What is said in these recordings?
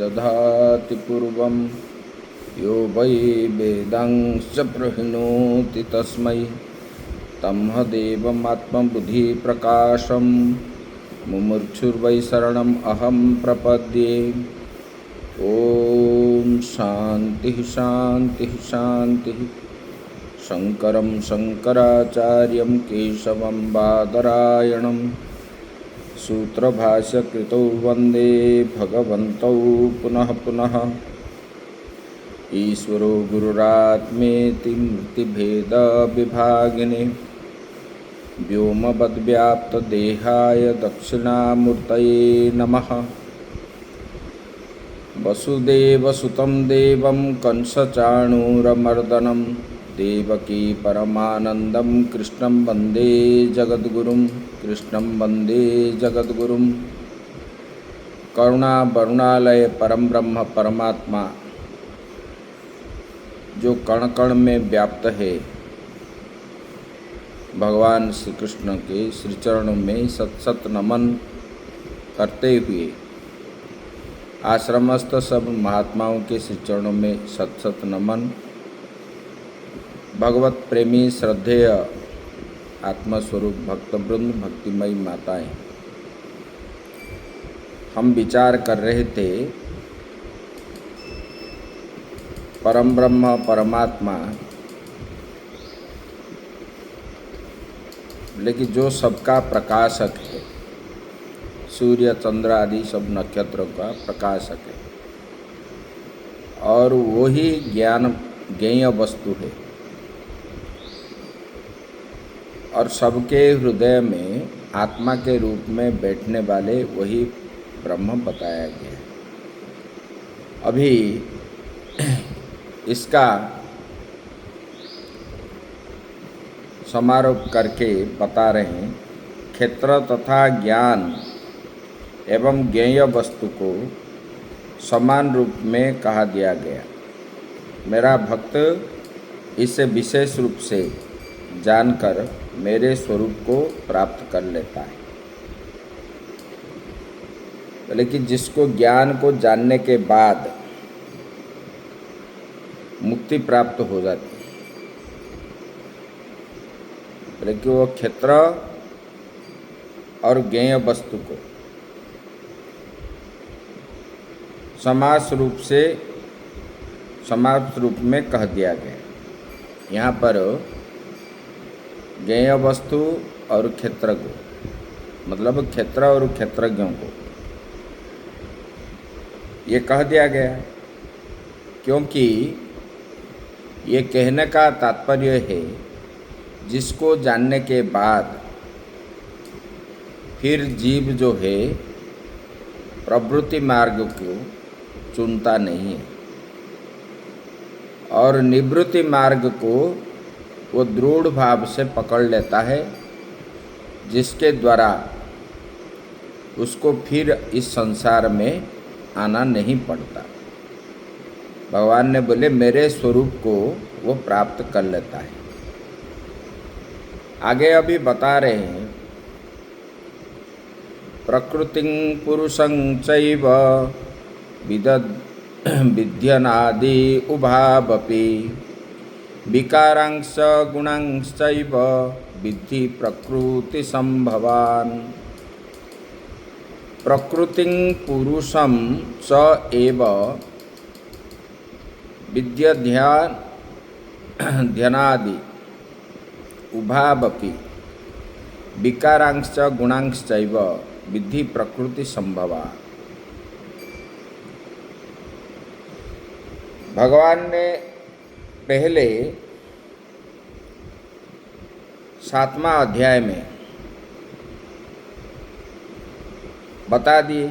विदधाति पूर्वं यो वै वेदांश्च प्रहिणोति तस्मै तमहदेवमात्मबुद्धिप्रकाशं मुमुक्षुर्वै शरणम् अहं प्रपद्ये। ओम शांति शांति शांति। शंकरं शंकराचार्यं केशवं बादरायणं सूत्रभाष्यकृतौ वन्दे भगवन्तौ पुनः पुनः। ईश्वरो गुरुरात्मेति मूर्तिभेदविभागिने व्योमवद्व्याप्तदेहाय दक्षिणामूर्तये नमः। वसुदेवसुतं देवं कंसचाणूरमर्दनं देवकी परमानन्दं कृष्णं वन्दे जगद्गुरुं करुणावरुणालय परम ब्रह्म परमात्मा जो कण कण में व्याप्त है, भगवान श्री कृष्ण के श्री चरणों में सत सत नमन करते हुए आश्रमस्थ सब महात्माओं के श्री चरणों में सत सत नमन। भगवत प्रेमी श्रद्धेय आत्मस्वरूप भक्तवृंद, भक्तिमयी माताएं, हम विचार कर रहे थे परम ब्रह्म परमात्मा, लेकिन जो सबका प्रकाशक है, सूर्य चंद्र आदि सब नक्षत्रों का प्रकाशक है, और वही ज्ञान ज्ञेय वस्तु है, और सबके हृदय में आत्मा के रूप में बैठने वाले वही ब्रह्म बताया गया है। अभी इसका समारोह करके बता रहे हैं, क्षेत्र तथा ज्ञान एवं ज्ञेय वस्तु को समान रूप में कहा दिया गया। मेरा भक्त इसे विशेष रूप से जानकर मेरे स्वरूप को प्राप्त कर लेता है, लेकिन जिसको ज्ञान को जानने के बाद मुक्ति प्राप्त हो जाती है, लेकिन वो क्षेत्र और ज्ञेय वस्तु को समास रूप में कह दिया गया। यहाँ पर ज्ञेय वस्तु और क्षेत्र को, मतलब क्षेत्र और क्षेत्रज्ञों को ये कह दिया गया, क्योंकि ये कहने का तात्पर्य है जिसको जानने के बाद फिर जीव जो है प्रवृत्ति मार्ग को चुनता नहीं है, और निवृत्ति मार्ग को वो दृढ़ भाव से पकड़ लेता है, जिसके द्वारा उसको फिर इस संसार में आना नहीं पड़ता। भगवान ने बोले मेरे स्वरूप को वो प्राप्त कर लेता है। आगे अभी बता रहे हैं, प्रकृतिं पुरुषं चैव विध्यनादि उभावपि विकारांश्च गुणांश्चैव विद्धि प्रकृति संभवान्। प्रकृतिं पुरुषं च एव विध्यनादि उभावपि विकारांश्च गुणांश्चैव विद्धि प्रकृति संभवा। भगवान ने पहले 7वां अध्याय में बता दिए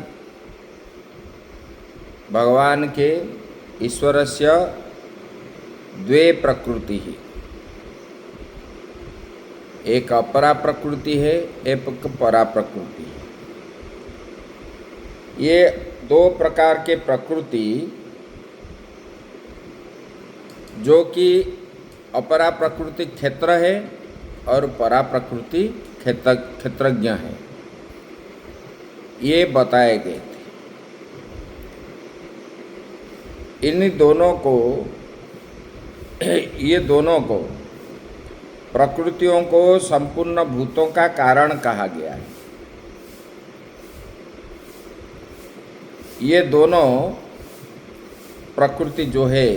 भगवान के ईश्वरस्य द्वे प्रकृति ही, एक अपरा प्रकृति है, एक परा प्रकृति है। ये दो प्रकार के प्रकृति, जो कि अपरा प्रकृति क्षेत्र है और परा प्रकृति क्षेत्रज्ञ है, ये बताए गए थे। इन दोनों को ये दोनों को प्रकृतियों को संपूर्ण भूतों का कारण कहा गया है। ये दोनों प्रकृति जो है,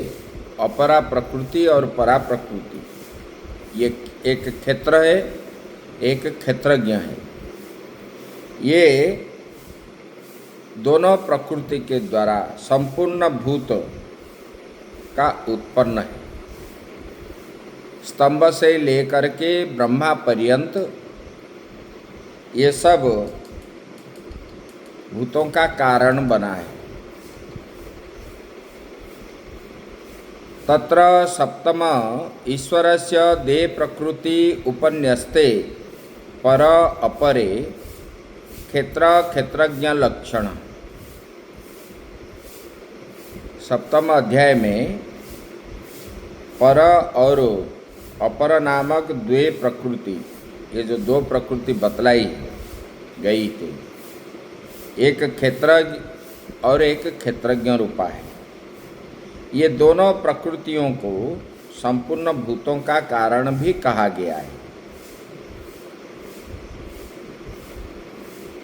अपरा प्रकृति और परा प्रकृति, ये एक क्षेत्र है, एक क्षेत्रज्ञ है। ये दोनों प्रकृति के द्वारा संपूर्ण भूत का उत्पन्न है। स्तंभ से लेकर के ब्रह्मा पर्यंत ये सब भूतों का कारण बना है। तत्र सप्तम ईश्वरस्य देह प्रकृति उपन्यस्ते पर अपरे क्षेत्र क्षेत्रज्ञ लक्षण। सप्तम अध्याय में पर और अपर नामक द्वे प्रकृति, ये जो दो प्रकृति बतलाई गई थी, एक क्षेत्रज्ञ और एक क्षेत्रज्ञ रूपा है। ये दोनों प्रकृतियों को संपूर्ण भूतों का कारण भी कहा गया है।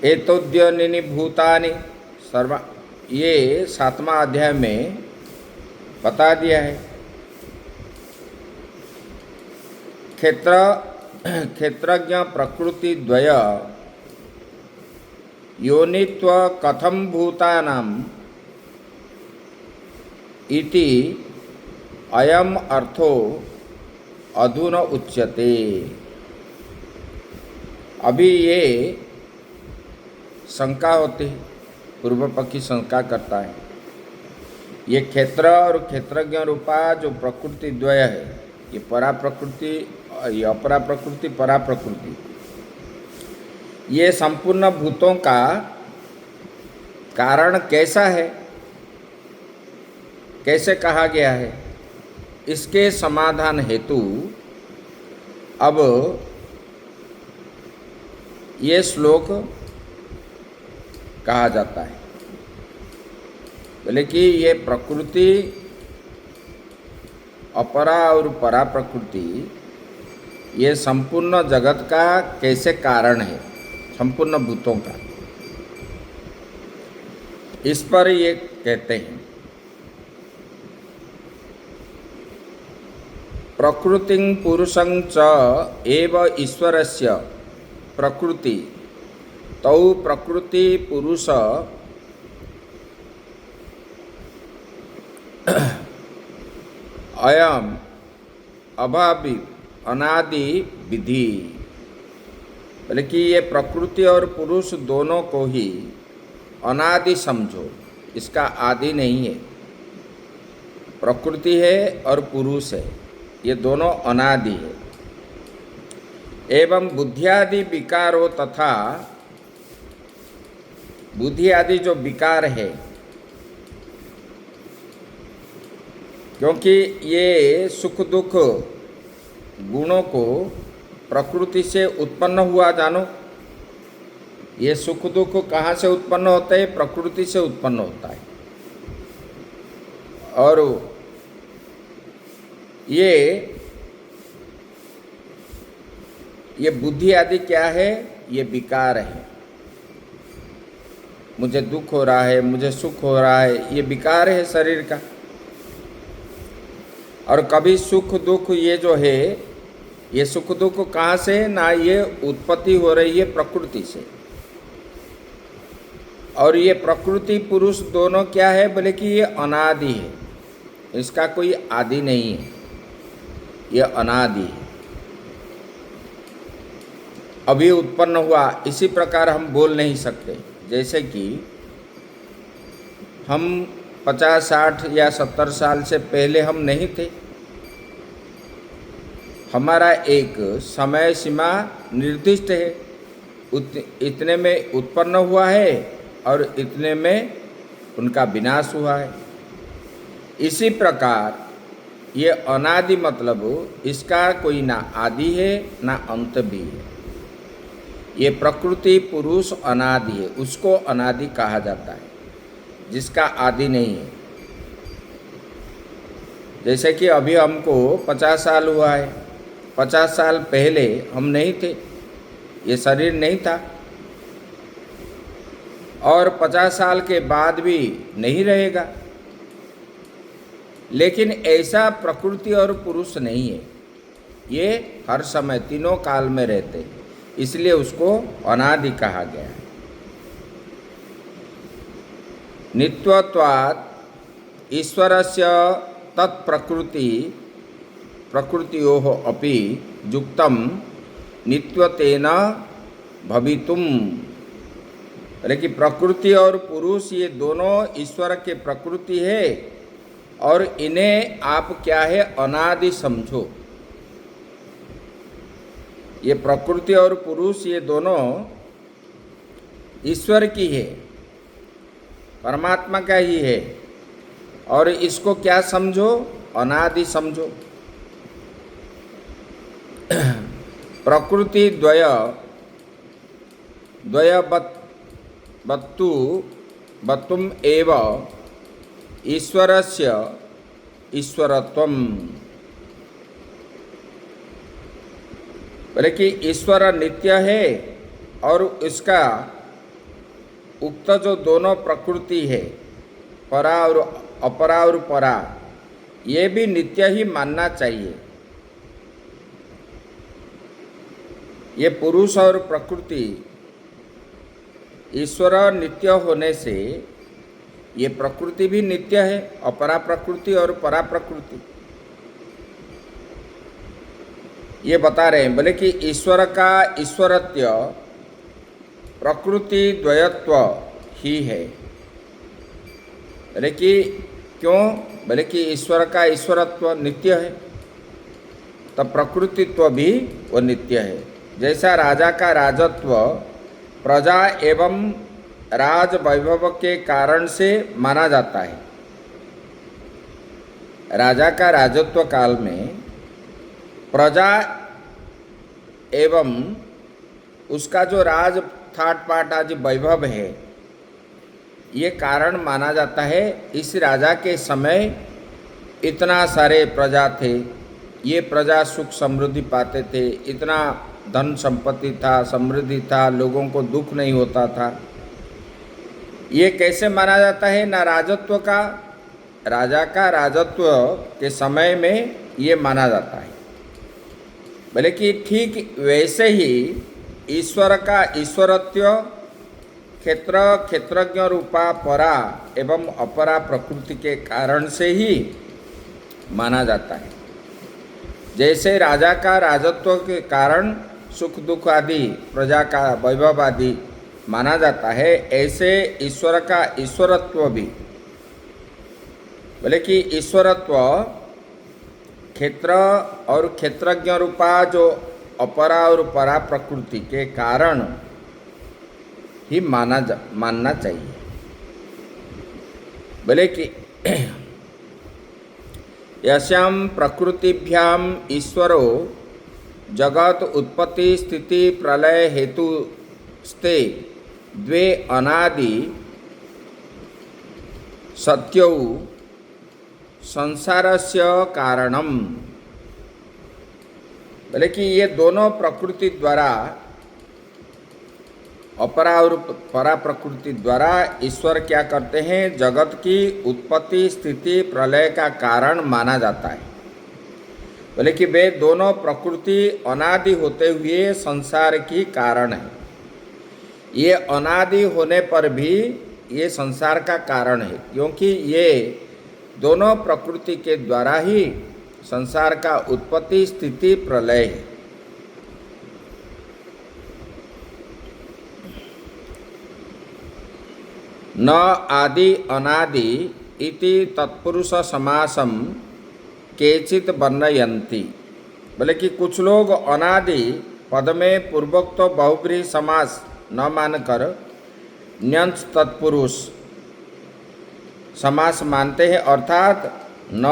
एतोद्यनीनि भूतानि सर्व, ये 7वां अध्याय में बता दिया है। क्षेत्रज्ञ प्रकृति द्वय योनित्व कथम भूतानाम इति अयम अर्थो अधुना उच्यते। अभी ये शंका होती है, पूर्व पक्षी शंका करता है, ये क्षेत्र और क्षेत्रज्ञ रूपा जो प्रकृति द्वय है, ये परा प्रकृति, ये अपरा प्रकृति, परा प्रकृति, ये संपूर्ण भूतों का कारण कैसा है, कैसे कहा गया है, इसके समाधान हेतु अब ये श्लोक कहा जाता है। बोले कि ये प्रकृति, अपरा और परा प्रकृति, ये संपूर्ण जगत का कैसे कारण है, संपूर्ण भूतों का। इस पर ये कहते हैं, प्रकृतिं पुरुषं च एव ईश्वरस्य प्रकृति तौ प्रकृति पुरुष अयम अभावी अनादि विधि। बोले कि ये प्रकृति और पुरुष दोनों को ही अनादि समझो, इसका आदि नहीं है। प्रकृति है और पुरुष है, ये दोनों अनादि है। एवं बुद्धियादि विकारो तथा, बुद्धि आदि जो विकार है, क्योंकि ये सुख दुख गुणों को प्रकृति से उत्पन्न हुआ जानो। ये सुख दुख कहाँ से उत्पन्न होते हैं? प्रकृति से उत्पन्न होता है। और ये बुद्धि आदि क्या है? ये विकार है। मुझे दुख हो रहा है, मुझे सुख हो रहा है, ये विकार है शरीर का। और कभी सुख दुख ये जो है, ये सुख दुख कहाँ से? ना ये उत्पत्ति हो रही है प्रकृति से। और ये प्रकृति पुरुष दोनों क्या है? बोले कि ये अनादि है, इसका कोई आदि नहीं है, ये अनादि है, अभी उत्पन्न हुआ। इसी प्रकार हम बोल नहीं सकते। जैसे कि हम 50, 60 या 70 साल से पहले हम नहीं थे। हमारा एक समय सीमा निर्दिष्ट है, इतने में उत्पन्न हुआ है और इतने में उनका विनाश हुआ है। इसी प्रकार ये अनादि मतलब इसका कोई ना आदि है ना अंत भी है। ये प्रकृति पुरुष अनादि है, उसको अनादि कहा जाता है, जिसका आदि नहीं है। जैसे कि अभी हमको 50 साल हुआ है, 50 साल पहले हम नहीं थे, ये शरीर नहीं था, और 50 साल के बाद भी नहीं रहेगा। लेकिन ऐसा प्रकृति और पुरुष नहीं है, ये हर समय तीनों काल में रहते, इसलिए उसको अनादि कहा गया है। नित्यत्वात् ईश्वरस्य तत्प्रकृति प्रकृत्योः अपि युक्तं नित्यत्वेन भवितुम्। लेकिन प्रकृति और पुरुष ये दोनों ईश्वर के प्रकृति है, और इन्हें आप क्या है, अनादि समझो। ये प्रकृति और पुरुष ये दोनों ईश्वर की है, परमात्मा का ही है, और इसको क्या समझो, अनादि समझो। प्रकृति बत्तुम एव ईश्वरस्य ईश्वरत्वम। बोले कि ईश्वर नित्य है, और इसका उक्त जो दोनों प्रकृति है, परा और अपरा और परा, ये भी नित्य ही मानना चाहिए। ये पुरुष और प्रकृति, ईश्वर नित्य होने से ये प्रकृति भी नित्य है, अपरा प्रकृति और परा प्रकृति। ये बता रहे हैं, बोले कि ईश्वर का ईश्वरत्व प्रकृति द्वयत्व ही है। बोले कि क्यों, बोले कि ईश्वर का ईश्वरत्व नित्य है, तब प्रकृतित्व भी वो नित्य है। जैसा राजा का राजत्व प्रजा एवं राज वैभव के कारण से माना जाता है। राजा का राजत्व काल में प्रजा एवं उसका जो राज ठाट पाट आज वैभव है, ये कारण माना जाता है। इस राजा के समय इतना सारे प्रजा थे, ये प्रजा सुख समृद्धि पाते थे, इतना धन संपत्ति था, समृद्धि था, लोगों को दुख नहीं होता था। ये कैसे माना जाता है, ना राजत्व का, राजा का राजत्व के समय में ये माना जाता है। बोले कि ठीक वैसे ही ईश्वर का ईश्वरत्व क्षेत्रज्ञ रूपा परा एवं अपरा प्रकृति के कारण से ही माना जाता है। जैसे राजा का राजत्व के कारण सुख दुख आदि, प्रजा का वैभव आदि माना जाता है, ऐसे ईश्वर का ईश्वरत्व भी। बोले कि ईश्वरत्व क्षेत्र और क्षेत्रज्ञ रूपा जो अपरा और परा प्रकृति के कारण ही मानना चाहिए। बोले कि यस्याम प्रकृतिभ्याम ईश्वरो जगत उत्पत्ति स्थिति प्रलय हेतु स्ते द्वे अनादि सत्यौ संसारस्य कारणम। बोले कि ये दोनों प्रकृति द्वारा, अपरा और परा प्रकृति द्वारा ईश्वर क्या करते हैं, जगत की उत्पत्ति स्थिति प्रलय का कारण माना जाता है। बोले कि वे दोनों प्रकृति अनादि होते हुए संसार की कारण है। ये अनादि होने पर भी ये संसार का कारण है, क्योंकि ये दोनों प्रकृति के द्वारा ही संसार का उत्पत्ति स्थिति प्रलय है। न आदि अनादि इति तत्पुरुष समासम केचित वर्णयन्ति। बोले कि कुछ लोग अनादि पद में पूर्वोक्त बहुब्रीहि समास न मानकर न्यंच तत्पुरुष समास मानते हैं, अर्थात न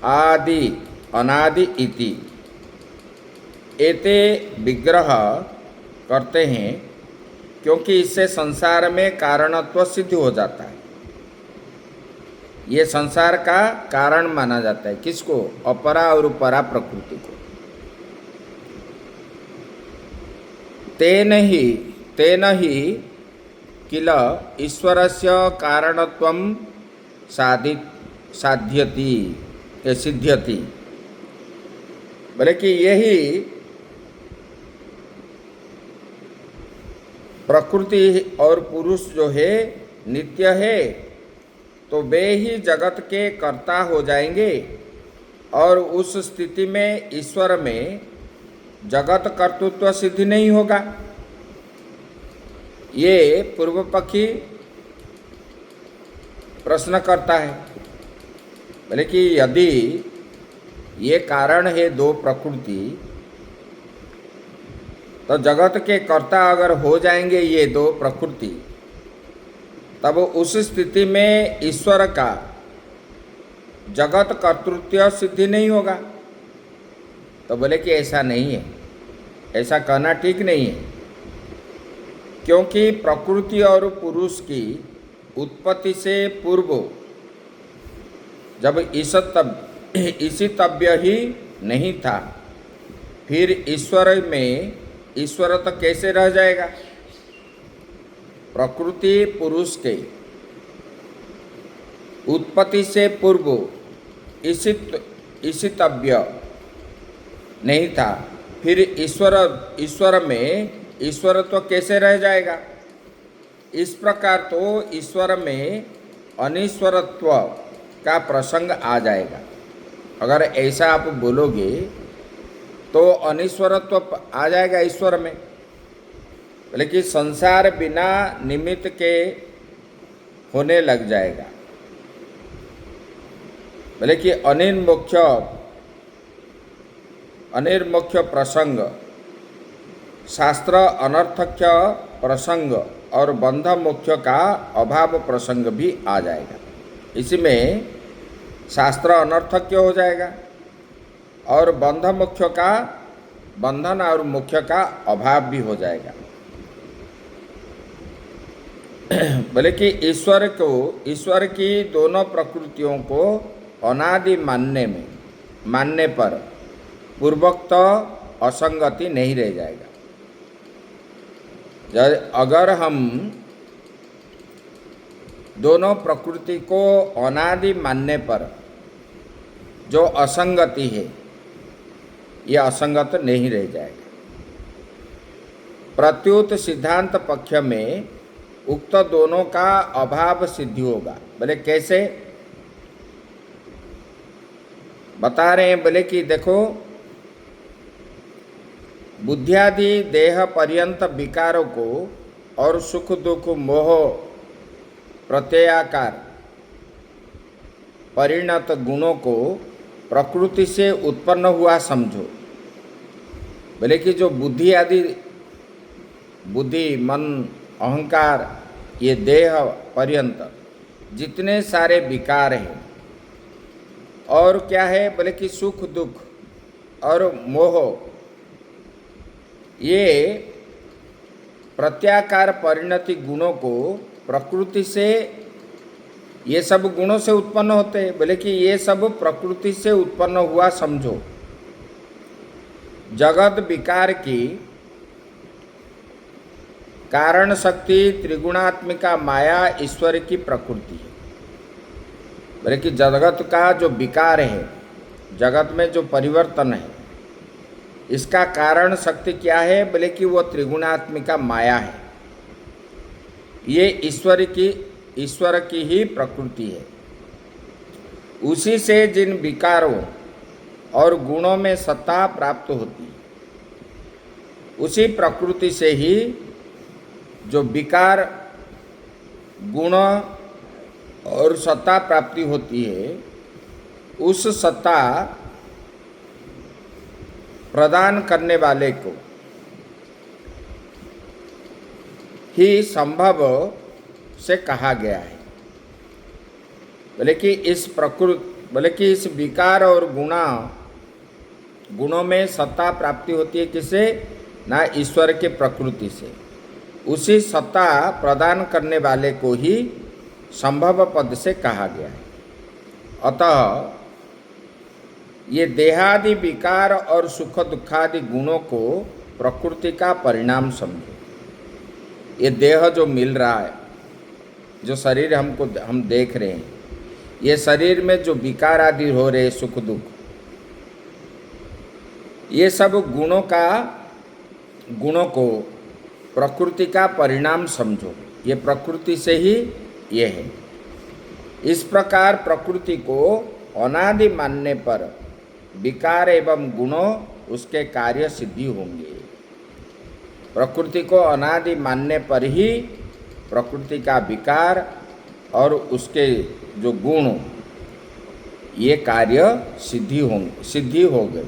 आदि अनादि इति एते विग्रह करते हैं, क्योंकि इससे संसार में कारणत्व सिद्ध हो जाता है। ये संसार का कारण माना जाता है। किसको? अपरा और परा प्रकृति को। तेन ही किल ईश्वरस्य कारणत्वं साध्यति सिद्ध्यति। बोले कि यही प्रकृति और पुरुष जो है नित्य है, तो वे ही जगत के कर्ता हो जाएंगे और उस स्थिति में ईश्वर में जगत कर्तृत्व सिद्धि नहीं होगा। ये पूर्व पक्षी प्रश्न करता है। बोले कि यदि ये कारण है दो प्रकृति, तो जगत के कर्ता अगर हो जाएंगे ये दो प्रकृति, तब उस स्थिति में ईश्वर का जगत कर्तृत्व सिद्धि नहीं होगा। तो बोले कि ऐसा नहीं है, ऐसा कहना ठीक नहीं है, क्योंकि प्रकृति और पुरुष की उत्पत्ति से पूर्व जब ईशितव्य ही नहीं था, फिर ईश्वर में ईश्वरत्व कैसे रह जाएगा? प्रकृति पुरुष के उत्पत्ति से पूर्व ईशितव्य नहीं था, फिर ईश्वर में ईश्वरत्व कैसे रह जाएगा? इस प्रकार तो ईश्वर में अनीश्वरत्व का प्रसंग आ जाएगा। अगर ऐसा आप बोलोगे तो अनीश्वरत्व आ जाएगा ईश्वर में। लेकिन संसार बिना निमित्त के होने लग जाएगा। बोले कि अनिर्मुख्य प्रसंग, शास्त्र अनर्थक्य प्रसंग और बंध मुख्य का अभाव प्रसंग भी आ जाएगा। इसी में शास्त्र अनर्थक्य हो जाएगा और बंध मुख्य का, बंधन और मुख्य का अभाव भी हो जाएगा। बोले कि ईश्वर की दोनों प्रकृतियों को अनादि मानने पर पूर्वोक्त असंगति नहीं रह जाएगा। अगर हम दोनों प्रकृति को अनादि मानने पर जो असंगति है, ये असंगत नहीं रह जाएगा। प्रत्युत सिद्धांत पक्ष में उक्त दोनों का अभाव सिद्धि होगा। बोले कैसे? बता रहे हैं। बोले कि देखो, बुद्धियादि देह पर्यंत विकारों को और सुख दुख मोह प्रत्ययाकार परिणत गुणों को प्रकृति से उत्पन्न हुआ समझो। बोले कि जो बुद्धि मन अहंकार, ये देह पर्यंत जितने सारे विकार हैं, और क्या है? बोले कि सुख दुख और मोह, ये प्रत्याकार परिणति गुणों को प्रकृति से, ये सब गुणों से उत्पन्न होते हैं। बोले कि ये सब प्रकृति से उत्पन्न हुआ समझो। जगत विकार की कारण शक्ति त्रिगुणात्मिका माया ईश्वर की प्रकृति है। बोले कि जगत का जो विकार है, जगत में जो परिवर्तन है, इसका कारण शक्ति क्या है? बोले कि वो त्रिगुणात्मिका माया है। ये ईश्वर की ही प्रकृति है। उसी से जिन विकारों और गुणों में सत्ता प्राप्त होती है, उसी प्रकृति से ही जो विकार गुण और सत्ता प्राप्ति होती है, उस सत्ता प्रदान करने वाले को ही संभव से कहा गया है। बोले कि इस विकार और गुणों में सत्ता प्राप्ति होती है किसे? ना ईश्वर के प्रकृति से। उसी सत्ता प्रदान करने वाले को ही संभव पद से कहा गया है। अतः ये देहादि विकार और सुख दुखादि गुणों को प्रकृति का परिणाम समझो। ये देह जो मिल रहा है, जो शरीर हम देख रहे हैं, ये शरीर में जो विकार आदि हो रहे, सुख दुख, ये सब गुणों को प्रकृति का परिणाम समझो। ये प्रकृति से ही ये है। इस प्रकार प्रकृति को अनादि मानने पर विकार एवं गुणों उसके कार्य सिद्धि होंगे। प्रकृति को अनादि मानने पर ही प्रकृति का विकार और उसके जो गुण, ये कार्य सिद्धि हो गए।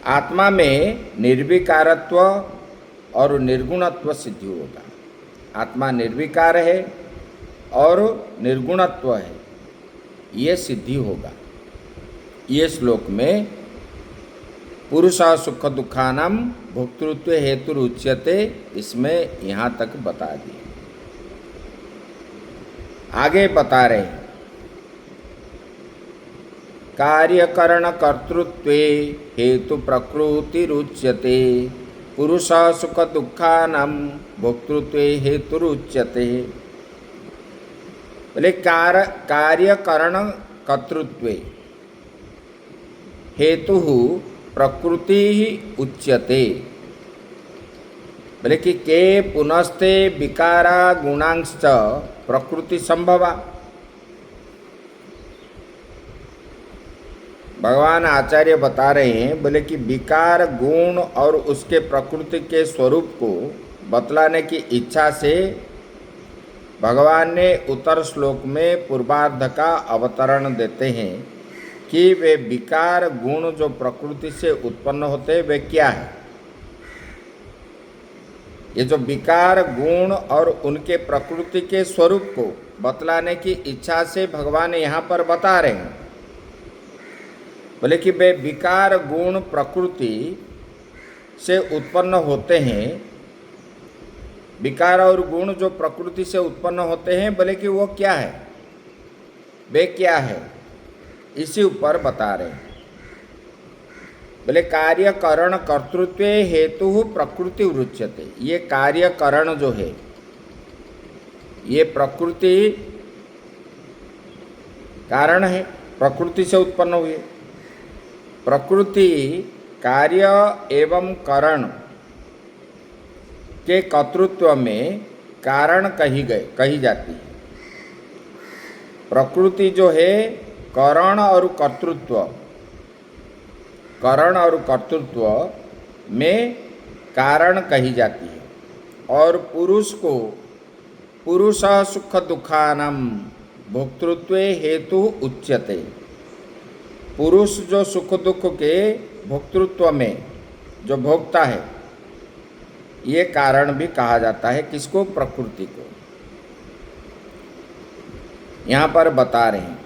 आत्मा में निर्विकारत्व और निर्गुणत्व सिद्धि होगा। आत्मा निर्विकार है और निर्गुणत्व है, ये सिद्धि होगा। ये श्लोक में पुरुष सुख दुखानाम भोक्तृत्व हेतु उच्यते, इसमें यहाँ तक बता दिए। आगे बता रहे हैं, कार्यकरण कर्तृत्वे हेतु प्रकृति रुच्यते, पुरुष सुख दुखानाम भोक्तृत्व हेतु रुच्यते। बोले कार्यकरण कर्तृत्वे हेतु प्रकृति ही उच्यते। बोले कि के पुनस्ते विकारा गुणांश्च प्रकृति संभवा। भगवान आचार्य बता रहे हैं, बोले कि विकार गुण और उसके प्रकृति के स्वरूप को बतलाने की इच्छा से भगवान ने उत्तर श्लोक में पूर्वार्ध का अवतरण देते हैं कि वे विकार गुण जो प्रकृति से उत्पन्न होते वे क्या है। ये जो विकार गुण और उनके प्रकृति के स्वरूप को बतलाने की इच्छा से भगवान यहाँ पर बता रहे हैं। बोले कि वे विकार गुण प्रकृति से उत्पन्न होते हैं। विकार और गुण जो प्रकृति से उत्पन्न होते हैं, बोले कि वो क्या है, वे क्या है, इसी ऊपर बता रहे हैं। बोले कार्य करण कर्तृत्व हेतु प्रकृति उच्यते। ये कार्य करण जो है, ये प्रकृति कारण है, प्रकृति से उत्पन्न हुए। प्रकृति कार्य एवं करण के कर्तृत्व में कारण कही जाती है। प्रकृति जो है करण और कर्तृत्व में कारण कही जाती है। और पुरुष को पुरुष सुख दुखानाम भोक्तृत्व हेतु उच्यते। पुरुष जो सुख दुख के भोक्तृत्व में जो भोगता है, ये कारण भी कहा जाता है। किसको? प्रकृति को। यहाँ पर बता रहे हैं,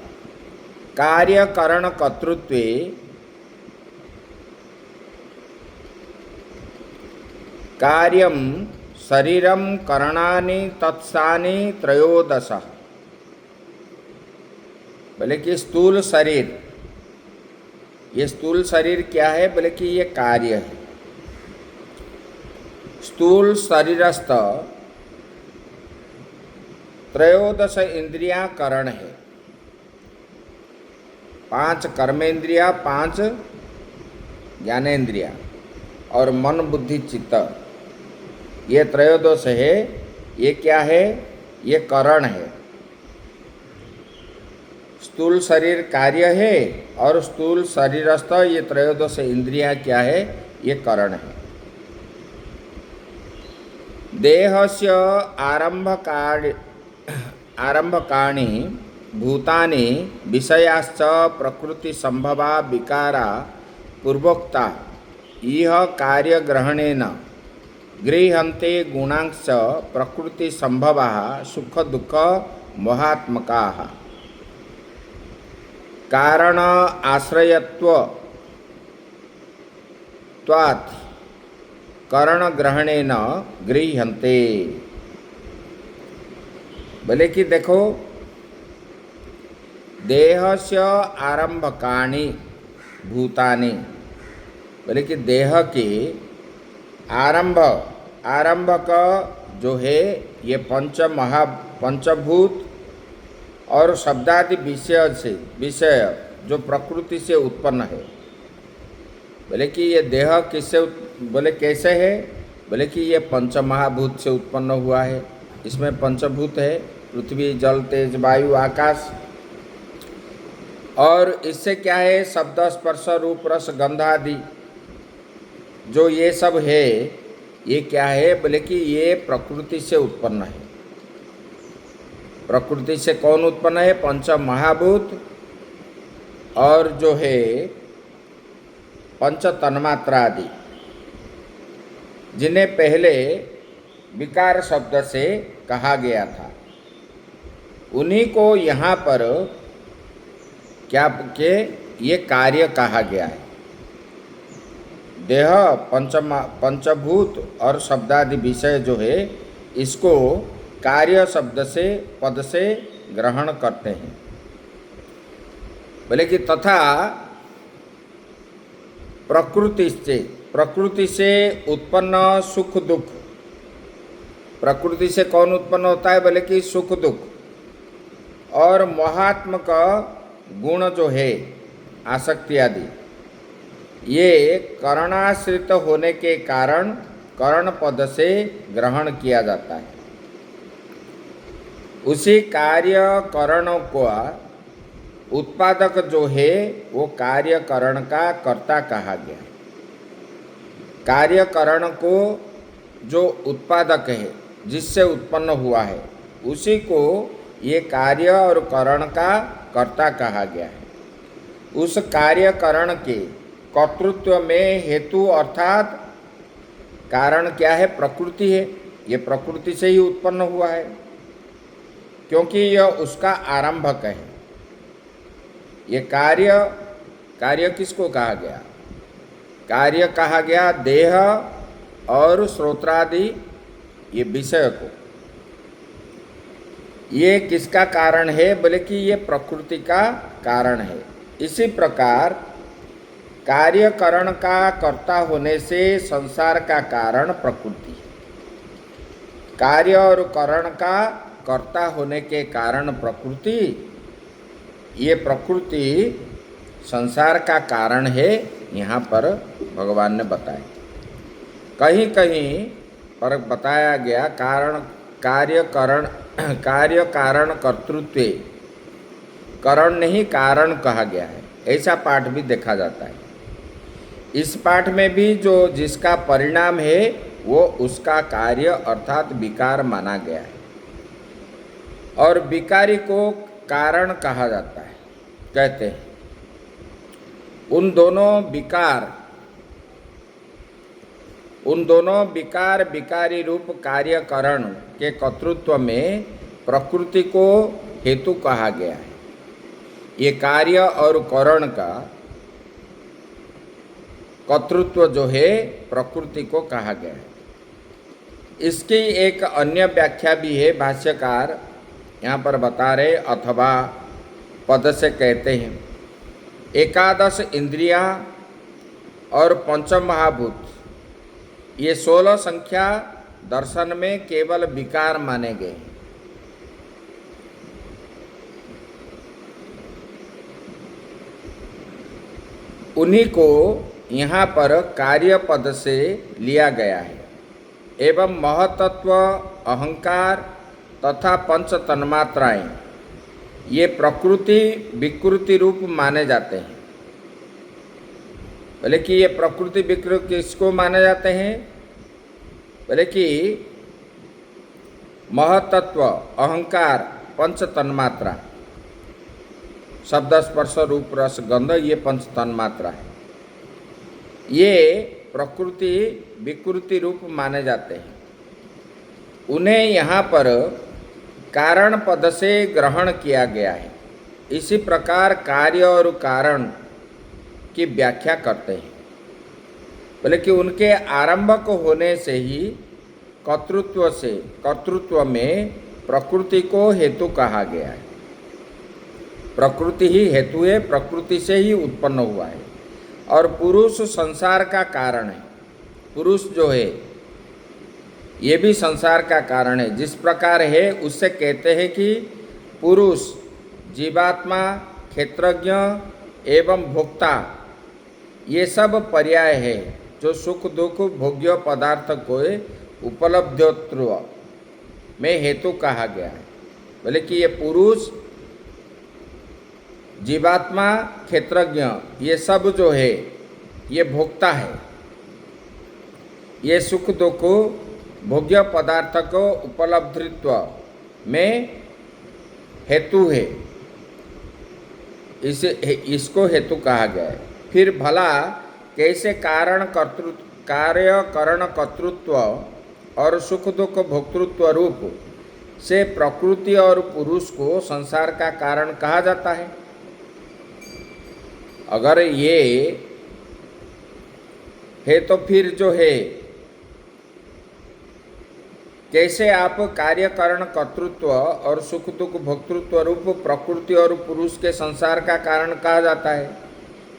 कार्य करण कर्तृत्वे कार्यम शरीरम करणानि तत्सानि त्रयोदश। बोले कि स्थूल शरीर, ये स्थूल शरीर क्या है? बोले कि ये कार्य है। स्थूल शरीरस्थ त्रयोदश इंद्रियां करण है। 5 कर्मेंद्रिया, 5 ज्ञानेन्द्रिया और मन बुद्धि चित्त, ये त्रयोदश है। ये क्या है? ये करण है। स्थूल शरीर कार्य है और स्थूल शरीरस्थ ये त्रयोदश इंद्रियां क्या है? ये करण है। देहस्य आरंभकाणि भूतानि विषयाश्च प्रकृति संभवा विकारा पूर्वोक्ता इह कार्यग्रहणेन गृह्यन्ते गुणांश्च प्रकृति संभवा सुख दुख मोहात्मकाः। कारण आश्रयत्वात् करण ग्रहणेन गृह्यन्ते। बोले कि देखो, देहस्य आरंभकानि भूतानि, बोले कि देह के आरंभक जो है ये पंचभूत और शब्दादि विषय जो प्रकृति से उत्पन्न है। बोले कि ये देह किससे बोले कैसे है, बोले कि ये पंच महाभूत से उत्पन्न हुआ है। इसमें पंचभूत है, पृथ्वी, जल, तेज, वायु, आकाश। और इससे क्या है, शब्द, स्पर्श, रूप, रस, गंध आदि जो ये सब है, ये क्या है, बोले कि ये प्रकृति से उत्पन्न है। प्रकृति से कौन उत्पन्न है, पंच महाभूत और जो है पंच तन्मात्रा आदि, जिन्हें पहले विकार शब्द से कहा गया था। उन्हीं को यहाँ पर क्या के ये कार्य कहा गया है। देह, पंचभूत और शब्दादि विषय जो है, इसको कार्य शब्द से, पद से ग्रहण करते हैं। बोले कि तथा प्रकृति से उत्पन्न सुख दुख। प्रकृति से कौन उत्पन्न होता है, बोले कि सुख दुख। और मोहात्मक गुण जो है, आसक्ति आदि, ये करणाश्रित होने के कारण करण पद से ग्रहण किया जाता है। उसी कार्य करण को उत्पादक जो है वो कार्यकरण का कर्ता कहा गया है। कार्यकरण को जो उत्पादक है, जिससे उत्पन्न हुआ है, उसी को ये कार्य और करण का कर्ता कहा गया है। उस कार्यकरण के कर्तृत्व में हेतु अर्थात कारण क्या है, प्रकृति है। ये प्रकृति से ही उत्पन्न हुआ है, क्योंकि यह उसका आरंभक है। ये कार्य किसको कहा गया, कार्य कहा गया देह और श्रोत्रादि ये विषय को। ये किसका कारण है, बोले कि ये प्रकृति का कारण है। इसी प्रकार कार्यकरण का कर्ता होने से संसार का कारण प्रकृति है। कार्य और करण का कर्ता होने के कारण प्रकृति, ये प्रकृति संसार का कारण है। यहाँ पर भगवान ने बताया, कहीं कहीं पर बताया गया कार्य कारण कर्तृत्व, करण नहीं कारण कहा गया है। ऐसा पाठ भी देखा जाता है। इस पाठ में भी जो जिसका परिणाम है वो उसका कार्य अर्थात विकार माना गया है, और विकारी को कारण कहा जाता है। कहते हैं उन दोनों विकार विकारी रूप कार्यकरण के कर्तृत्व में प्रकृति को हेतु कहा गया है। ये कार्य और करण का कर्तृत्व जो है प्रकृति को कहा गया है। इसकी एक अन्य व्याख्या भी है, भाष्यकार यहाँ पर बता रहे, अथवा पद से कहते हैं, एकादश इंद्रिया और पंच महाभूत ये 16 संख्या दर्शन में केवल विकार माने गए। उन्हीं को यहाँ पर कार्य पद से लिया गया है। एवं महतत्व, अहंकार तथा पंच तन्मात्राएं ये प्रकृति विकृति रूप माने जाते हैं। बोले कि ये प्रकृति विकृति किसको माने जाते हैं, बोले कि महतत्व, अहंकार, पंच तन्मात्रा, शब्द, स्पर्श, रूप, रस, गंध, ये पंच तन्मात्रा है। ये प्रकृति विकृति रूप माने जाते हैं। उन्हें यहाँ पर कारण पद से ग्रहण किया गया है। इसी प्रकार कार्य और कारण की व्याख्या करते हैं। बोले कि उनके आरंभक होने से ही कर्तृत्व में प्रकृति को हेतु कहा गया है। प्रकृति ही हेतु है, प्रकृति से ही उत्पन्न हुआ है। और पुरुष संसार का कारण है। पुरुष जो है ये भी संसार का कारण है। जिस प्रकार है उससे कहते हैं कि पुरुष जीवात्मा, क्षेत्रज्ञ एवं भोक्ता ये सब पर्याय है जो सुख दुख भोग्य पदार्थ को उपलब्धत्व में हेतु कहा गया है। बोले कि ये पुरुष जीवात्मा, क्षेत्रज्ञ ये सब जो है ये भोक्ता है। ये सुख दुख भोग्य पदार्थ को उपलब्धित्व में हेतु है, इसको हेतु कहा गया है। फिर भला कैसे कार्य करण कर्तृत्व और सुख दुख भोक्तृत्व रूप से प्रकृति और पुरुष को संसार का कारण कहा जाता है? अगर ये है तो फिर जो है कैसे आप कार्य कारण कर्तृत्व और सुख दुख भोक्तृत्व रूप प्रकृति और पुरुष के संसार का कारण कहा जाता है?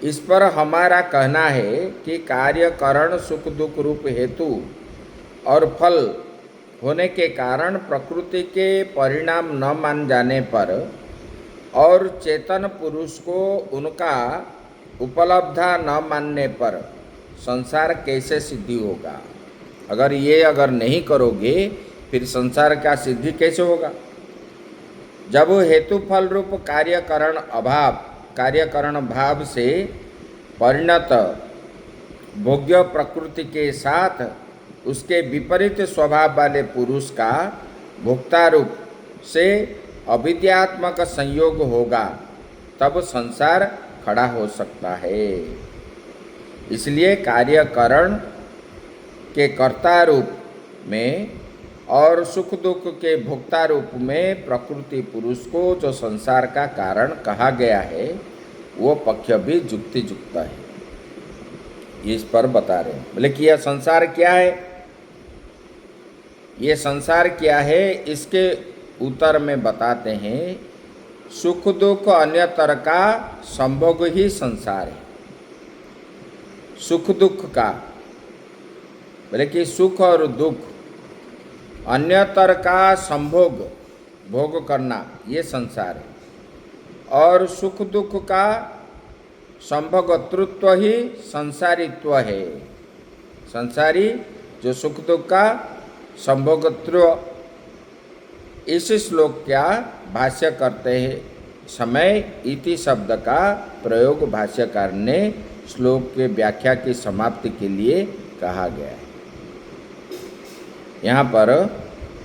इस पर हमारा कहना है कि कार्य कारण सुख दुख रूप हेतु और फल होने के कारण प्रकृति के परिणाम न मान जाने पर और चेतन पुरुष को उनका उपलब्धा न मानने पर संसार कैसे सिद्धि होगा? अगर नहीं करोगे फिर संसार का सिद्धि कैसे होगा? जब हेतु फल रूप कार्यकरण भाव से परिणत भोग्य प्रकृति के साथ उसके विपरीत स्वभाव वाले पुरुष का भोक्ता रूप से अविद्यात्मक संयोग होगा, तब संसार खड़ा हो सकता है। इसलिए कार्यकरण के कर्ता रूप में और सुख दुख के भोक्ता रूप में प्रकृति पुरुष को जो संसार का कारण कहा गया है वो पक्ष भी युक्तियुक्त है। इस पर बता रहे हैं। बोले कि यह संसार क्या है? ये संसार क्या है इसके उत्तर में बताते हैं, सुख दुख अन्यतर का संभोग ही संसार है। सुख दुख का बोले कि सुख और दुख अन्यतर का संभोग भोग करना ये संसार है, और सुख दुख का संभोगतृत्व ही संसारित्व है। संसारी जो सुख दुख का संभोगत्व। इस श्लोक का भाष्य करते हैं समय इति शब्द का प्रयोग भाष्यकार ने श्लोक के व्याख्या की समाप्ति के लिए कहा गया है। यहाँ पर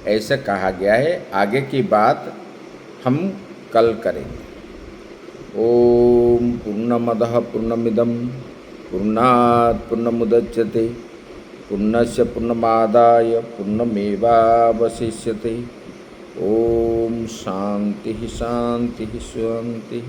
ऐसे कहा गया है, आगे की बात हम कल करेंगे। ओम पूर्णमदः पूर्णमिदं पूर्णात् पूर्णमुदच्यते पूर्णस्य पूर्णमादाय पूर्णमेवावशिष्यते। ओम शांति शांति शांति।